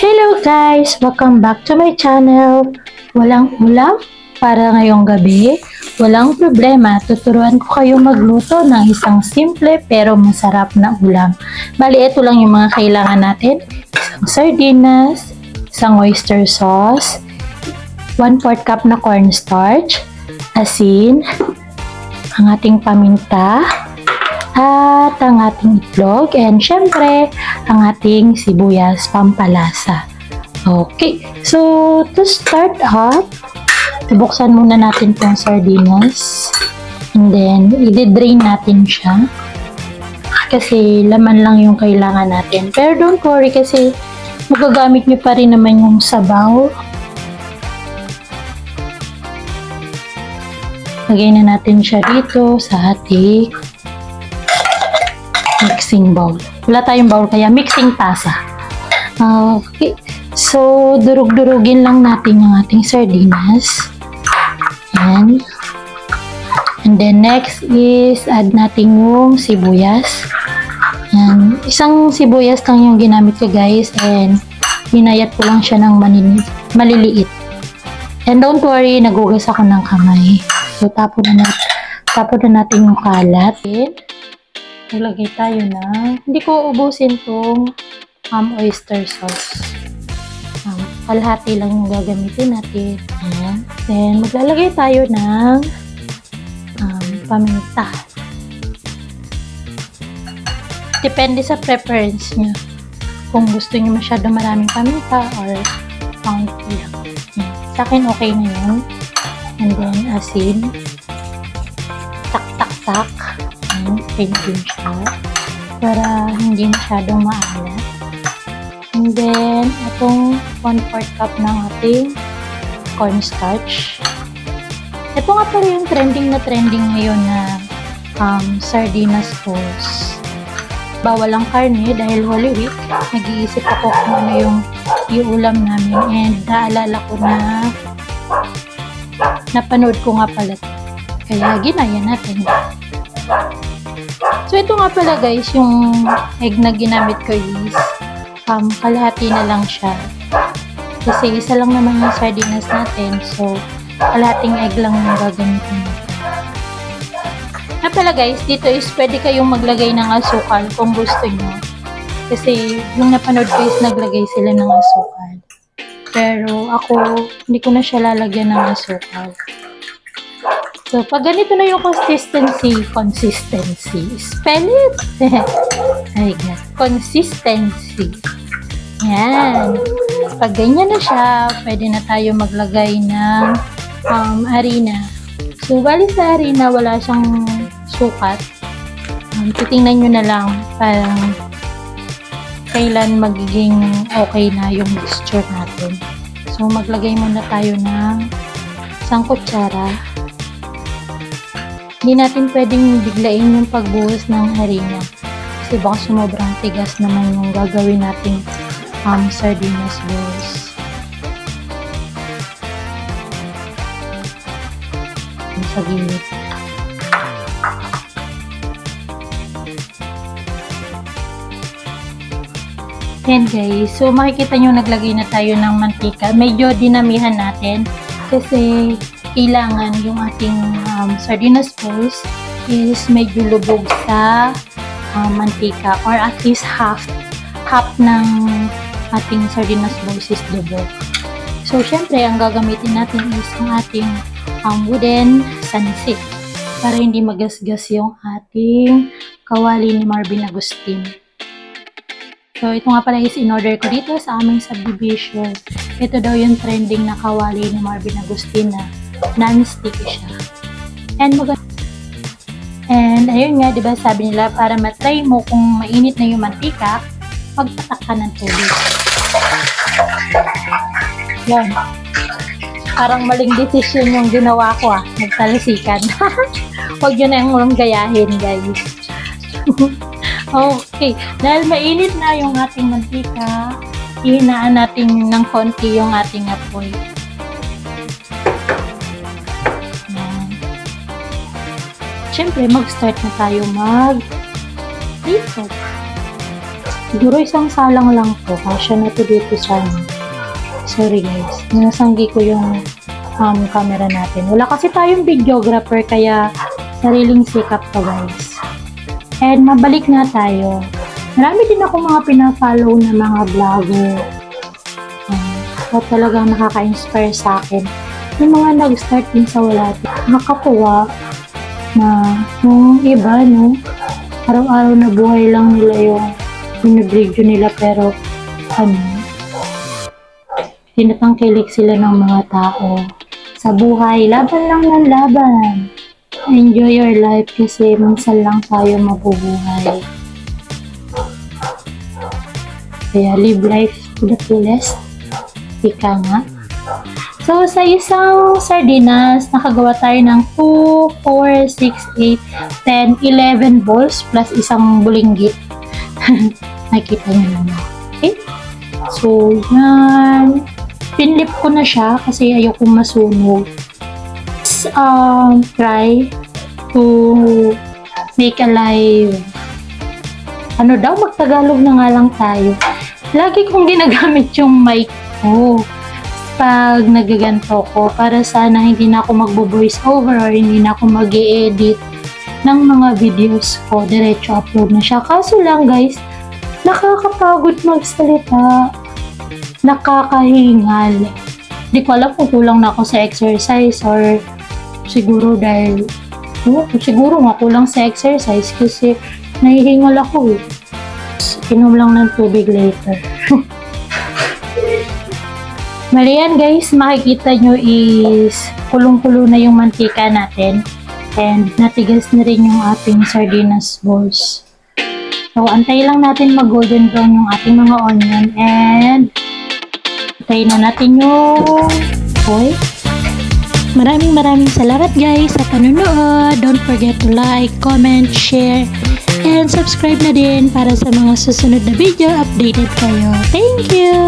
Hello guys! Welcome back to my channel. Walang ulam para ngayong gabi? Walang problema, tuturuan ko kayo magluto ng isang simple pero masarap na ulam. Bali, ito lang yung mga kailangan natin. Isang sardinas, isang oyster sauce, 1/4 cup na cornstarch, asin, ang ating paminta, at ang ating itlog, and syempre, ang ating sibuyas pampalasa. Okay, so to start up, ibuksan muna natin itong sardinas, and then i-drain natin siya, kasi laman lang yung kailangan natin. Pero don't worry, kasi magagamit nyo pa rin naman yung sabaw. Lagay na natin siya dito sa ating mixing bowl. Wala tayong bowl, kaya mixing tasa. Okay. So, durug-durugin lang natin yung ating sardinas. Yan. And then, next is add natin yung sibuyas. Yan. Isang sibuyas lang yung ginamit ko, guys. And, hinayat ko lang siya ng maliliit. And don't worry, nagugas ako ng kamay. So, tapon na natin yung kalat. Ilagay tayo na, hindi ko ubusin tong oyster sauce. Kalahati lang yung gagamitin natin. Ayan. Then, maglalagay tayo ng paminta. Depende sa preference nyo. Kung gusto nyo masyado maraming paminta or kaunti lang. Sa akin, okay na yun. And then, asin. Tak. Paint din siya para hindi masyadong maalat. And then, itong 1/4 cup ng ating cornstarch. Ito nga pala yung trending ngayon na sardinas balls. Bawal ang karne dahil Holy Week. Nag-iisip ako kung ano yung iulam namin, and naalala ko na napanood ko nga pala. Kaya ginaya natin. So, ito nga pala guys, yung egg na ginamit ko is kalahati na lang siya. Kasi isa lang naman yung sardinas natin. So, kalahating egg lang yung gagamitin natin. Na pala guys, dito is pwede kayong maglagay ng asukal kung gusto nyo. Kasi yung napanood ko is naglagay sila ng asukal. Pero ako, hindi ko na siya lalagyan ng asukal. So, pag ganito na yung consistency, spell it! Ay, God. Consistency. Yan. Pag ganyan na siya, pwede na tayo maglagay ng harina. So, bali sa harina, wala siyang sukat. Titingnan nyo na lang parang kailan magiging okay na yung mixture natin. So, maglagay muna tayo ng isang kutsara. Hindi natin pwedeng biglain yung pagbuhos ng harina kasi baka sumobrang tigas naman yung gagawin nating sardinas balls. Sa gilid. Yan guys, so makikita nyo naglagay na tayo ng mantika. Medyo dinamihan natin kasi kailangan yung ating sardinas balls is medyo lubog sa mantika, or at least half ng ating sardinas balls is lubog. So, syempre, ang gagamitin natin is ang ating wooden sansik para hindi magasgas yung ating kawali ni Marvin Agustin. So, ito nga pala is in-order ko dito sa aming subdivision. Ito daw yung trending na kawali ni Marvin Agustin na non-sticky siya. And ayun nga, diba sabi nila, para matry mo kung mainit na yung mantika, pagpatak ka ng tubig. Yan. Parang maling decision yung ginawa ko nagtalasikan. Huwag yun na yung gayahin, guys. Okay. Dahil mainit na yung ating mantika, ihinaan natin ng konti yung ating apoy. Siyempre, mag-start na tayo dito. Siguro isang salang lang po. Kasya na to dito sa sorry guys. Nasanggi ko yung camera natin. Wala kasi tayong videographer kaya sariling sikap to guys. And mabalik na tayo. Marami din ako mga pina-follow na mga vlogger. At talagang nakaka-inspire sa akin. Yung mga nag-start din sa wala. Nakakatuwa na yung iba, no? Araw-araw na buhay lang nila yung binibidyo nila pero tinatangkilik sila ng mga tao. Sa buhay, laban lang ng laban. Enjoy your life kasi minsan lang tayo mabubuhay. Kaya live life to the fullest. Ika nga. So, sa isang sardinas, nakagawa tayo ng 2, 4, 6, 8, 10, 11 balls plus isang bulinggit. Nakita nyo naman. Okay? So, yan. Pinlip ko na siya kasi ayokong masunog. Try to make alive. Ano daw? Magtagalog na nga lang tayo. Lagi kong ginagamit yung mic ko pag nagaganto ko para sana hindi na ako magbo-voice over or hindi na ako mag-i-edit ng mga videos ko. Diretso upload na siya. Kaso lang guys, nakakapagod magsalita. Nakakahingal. Hindi ko alam kung kulang na ako sa exercise or siguro dahil siguro nga kulang sa exercise kasi nahihingal ako eh. Inom lang ng tubig later. Mali yan guys, makikita nyo is kulong-kulo na yung mantika natin and natigas na rin yung ating sardinas balls. So, antay lang natin mag-golden brown yung ating mga onion and antayin na natin yung oil. Maraming salamat guys sa panunood. Don't forget to like, comment, share, and subscribe na din para sa mga susunod na video updated kayo. Thank you!